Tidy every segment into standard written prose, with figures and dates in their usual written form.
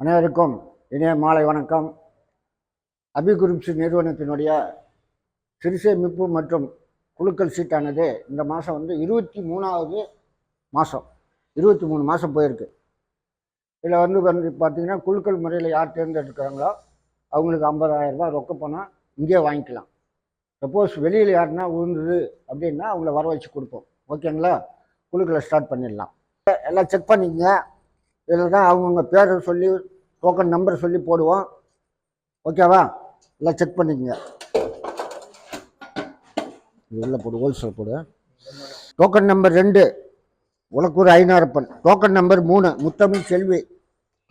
அனைவருக்கும் இனிய மாலை வணக்கம். அபி குரூப்ஸ் நிறுவனத்தினுடைய சிறுசேமிப்பு மற்றும் குழுக்கள் சீட்டானது இந்த மாதம் 23வது மாதம் 23 மாதம் போயிருக்கு. இதில் பார்த்தீங்கன்னா குழுக்கள் முறையில் யார் தேர்ந்தெடுக்கிறாங்களோ அவங்களுக்கு 50,000 ரூபாய் ரொக்க பணம் இங்கேயே வாங்கிக்கலாம். சப்போஸ் வெளியில் யாருன்னா விழுந்தது அப்படின்னா அவங்கள வர வச்சு கொடுப்போம். ஓகேங்களா? குழுக்களை ஸ்டார்ட் பண்ணிடலாம். எல்லாம் செக் பண்ணிக்கங்க. இதில் தான் அவங்கவுங்க பேரை சொல்லி டோக்கன் நம்பர் சொல்லி போடுவோம். ஓகேவா? எல்லாம் செக் பண்ணிக்கங்க. உள்ள போடு, ஹோல்சேல் போடு. Token number 2 Ulakkur Ainarappan. Token number 3 Muthamizh Selvi.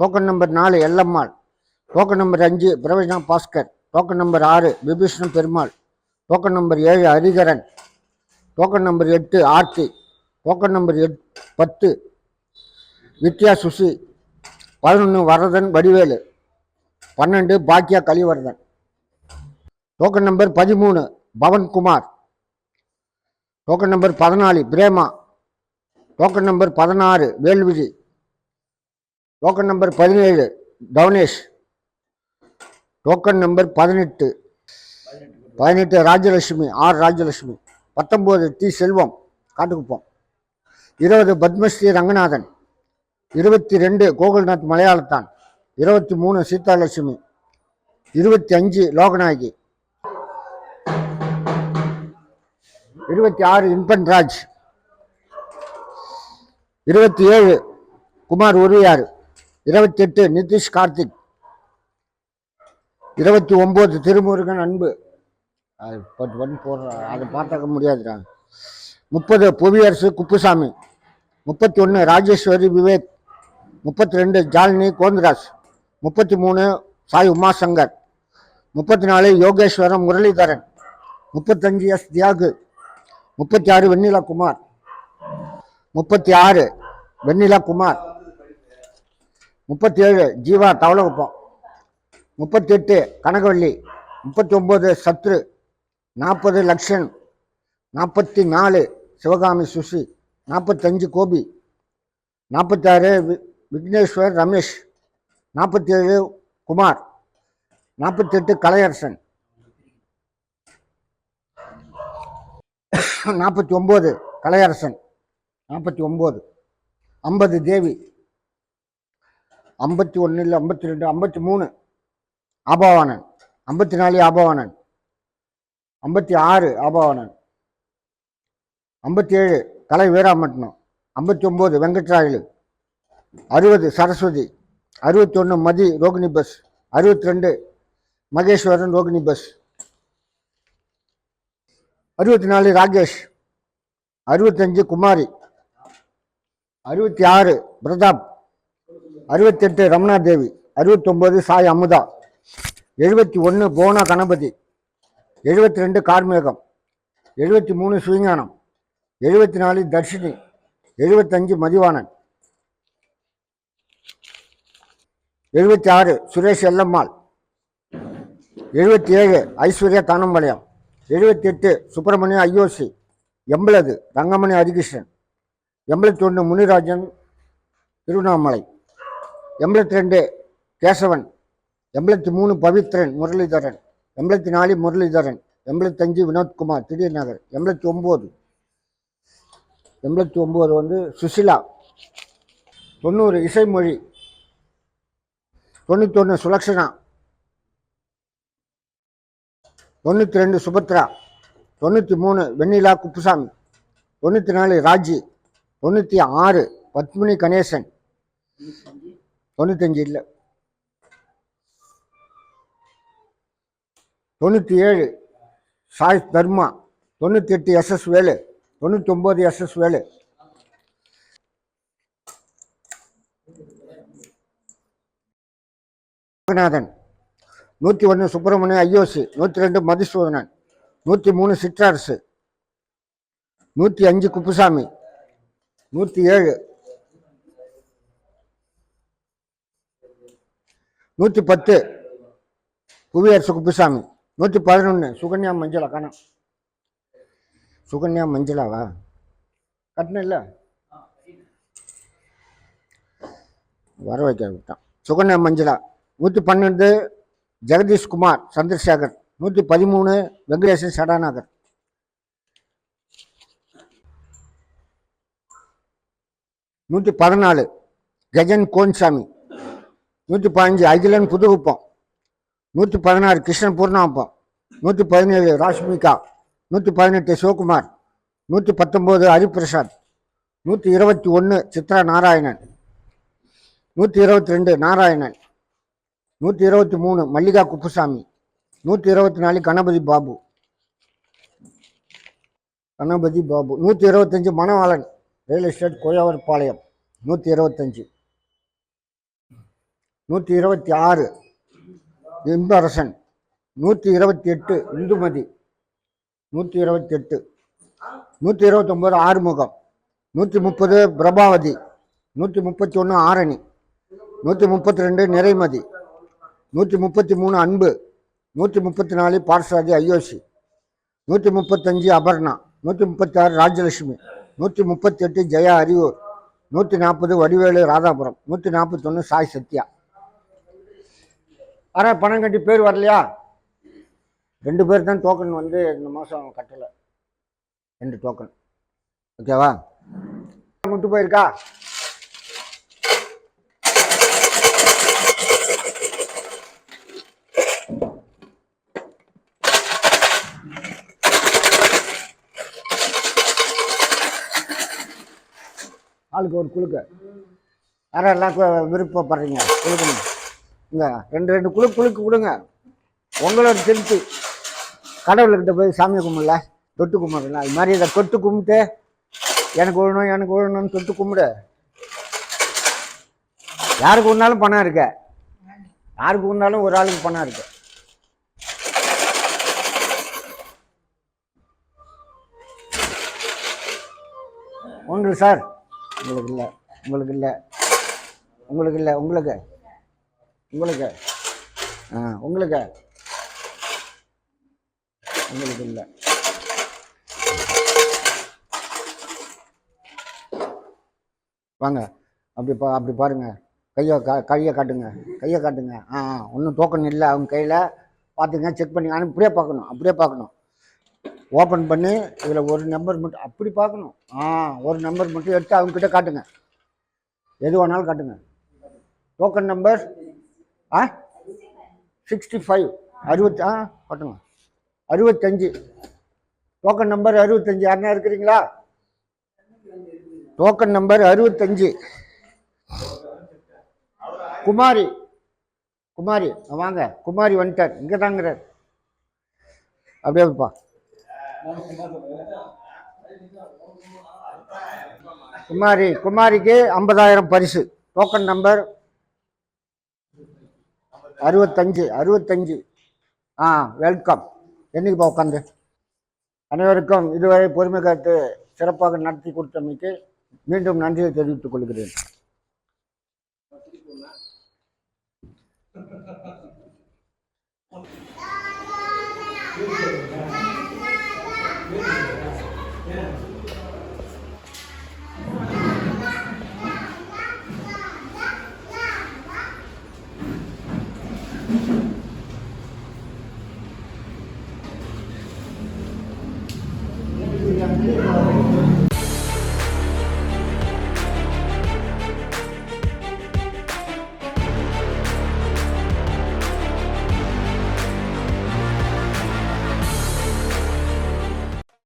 Token number 4 Ellammal. Token number 5 Praveena Bhaskar. Token number 6 Vibishnu Perumal. Token number 7 Hariharan. Token number 8 Aarthi. Token number 10 Vidya Susi. 11 Varadhan Vadivelu. 12 பாக்கியா Kalivardhan. Token number 13 Pavankumar. Token number 14 Prema. Token number 16 Velvizhi. Token number 17 Dhavanesh. Token number 18 Rajalakshmi R Rajalakshmi. 19 D செல்வம் காட்டுக்குப்போம். 20 பத்மஸ்ரீ ரங்கநாதன். 22 கோகுல்நாத் மலையாளத்தான். 23 சீதாலட்சுமி. 25 லோகநாயகி. 26 இன்பன் ராஜ். 27 குமார் உரியார். 28 நிதிஷ் கார்த்திக். 29 திருமுருகன் அன்பு. அது போடுற அதை பார்த்தாக்க முடியாதுடா. 30 புவியரசு குப்புசாமி. 31 ராஜேஸ்வரி விவேக். 32 ஜாலினி கோந்தராஜ். 33 சாய் உமாசங்கர். 34 யோகேஸ்வரம் முரளிதரன். 35 எஸ் தியாகு. 36 வெண்ணிலா குமார். 36 வெண்ணிலா குமார். 37 ஜீவா தவளகுப்பம். 38 கனகவல்லி. 39 சத்ரு. 40 லக்ஷன். 44 சிவகாமி சுசி. 45 கோபி. 46 விக்னேஸ்வர் ரமேஷ். 47 குமார். 48 கலையரசன். 49 கலையரசன். 49 50 தேவி. 51 இல்லை 52 53 ஆபவானன். 54 ஆபவானன். 56 ஆபவானன். 57 கலை வீராமட்னம். 59 வெங்கட்ராயலு. 60 சரஸ்வதி. 61 மதி ரோகிணி பஸ். 62 மகேஸ்வரன் ரோகிணி பஸ். 64 ராகேஷ். 65 குமாரி. 66 பிரதாப். 68 ரமணா தேவி. 69 சாய் அமுதா. 71 போனா கணபதி. 72 கார்மேகம். 73 சுவிஞானம். 74 தர்ஷினி. 75 மதிவாணன். 76 சுரேஷ் எல்லம்மாள். 77 ஐஸ்வர்யா தானம்பாளையம். 78 சுப்பிரமணியம் ஐயோசி. 80 ரங்கமணி ஹரிகிருஷ்ணன். 81 முனிராஜன் திருவண்ணாமலை. 82 கேசவன். 83 பவித்ரன் முரளிதரன். 84 முரளிதரன். 85 வினோத்குமார் திடீர் நகர். 89 சுசிலா. 90 இசைமொழி. 91 சுலக்ஷனா. 92 சுபத்ரா. 93 வெண்ணிலா குப்புசாமி. 94 ராஜி. 96 பத்மினி கணேசன். 95 இல்லை 97 சாய் தர்மா. 98 எஸ்எஸ் வேலு. 99 எஸ்எஸ் வேலு. 101 சுப்பிரமணியம் ஐயோசி. 102 மதுசூதனன். 103 சிற்றரசு. 105 குப்புசாமி. 107 110 புவியரசு குப்புசாமி. 111 சுகன்யா மஞ்சளா. காணோம். சுகன்யா மஞ்சளாவா? கட்டணம் இல்லை, வர வைக்க விட்டான். சுகன்யா மஞ்சுளா. 112 ஜெகதீஷ்குமார் சந்திரசேகர். 113 வெங்கடேசன் சடாநகர். 114 கஜன் கோன்சாமி. 115 அகிலன் புதுகுப்பம். 116 கிருஷ்ணன் பூர்ணாம்பம். 117 ராஷ்மிகா. 118 சிவகுமார். 119 ஹரிபிரசாத். 121 சித்ரா நாராயணன். 122 நாராயணன். 123 மல்லிகா குப்புசாமி. 124 கணபதி பாபு. 125 மணவாளன் ரியல் எஸ்டேட் கோயவர்பாளையம். 125. 126 இன்பரசன். 128 இந்துமதி. 128. 129 ஆறுமுகம். 130 பிரபாவதி. 131 ஆரணி. 132 நிறைமதி. 133 அன்பு. 134 பார்சாதி ஐயோசி. 135 அபர்ணா. 136 ராஜலட்சுமி. 138 ஜெயா அரியூர். 140 வடிவேலு ராதாபுரம். 141 சாய் சத்யா. பணம் கட்டி பேர் வரலையா? 2 பேர் தான் டோக்கன் இந்த மாதம் கட்டலை. 2 டோக்கன். ஓகேவா? விட்டு போயிருக்கா? ஆளுக்கு ஒரு குழுக்க யாரெல்லாம் விருப்பப்படுறீங்க குழுக்கணும். இங்கே 2 குழுக்கு கொடுங்க. உங்களோட திருப்தி. கடவுள்கிட்ட போய் சாமி கும்பிடல, தொட்டு கும்பிடல. அது மாதிரி இதை தொட்டு கும்பிட்டு எனக்கு விழணும்னு தொட்டு கும்பிடு. யாருக்கு ஒன்றாலும் பணம் இருக்க, யாருக்கு ஒன்றாலும் ஒரு ஆளுக்கு பணம் இருக்கு. உங்களுக்கு சார் உங்களுக்கு இல்லை, உங்களுக்கு இல்லை, உங்களுக்கு இல்லை, உங்களுக்கு உங்களுக்கு உங்களுக்கு உங்களுக்கு இல்லை. வாங்க அப்படி பாருங்க. கையை காட்டுங்க. ஒன்றும் டோக்கன் இல்லை அவங்க கையில். பார்த்துங்க, செக் பண்ணி அப்படியே பார்க்கணும். ஓப்பன் பண்ணி இதில் ஒரு நம்பர் மட்டும் அப்படி பார்க்கணும். ஒரு நம்பர் மட்டும் எடுத்து அவங்கக்கிட்ட காட்டுங்க. எது வேணாலும் காட்டுங்க. டோக்கன் நம்பர் 65 காட்டுங்க. 65 டோக்கன் நம்பர் 65. யாருன்னா இருக்கிறீங்களா? டோக்கன் நம்பர் 65 குமாரி. வாங்க. குமாரி வந்துட்டார். இங்கே தாங்கிறார். அப்படியே வைப்பா. குமாரிக்கு 50,000 பரிசு. Token number 65. வெல்கம். என்னைக்குப்பா உட்காந்து. அனைவருக்கும் இதுவரை பொறுமை காத்து சிறப்பாக நடத்தி கொடுத்தமைக்கு மீண்டும் நன்றியை தெரிவித்துக் கொள்கிறேன்.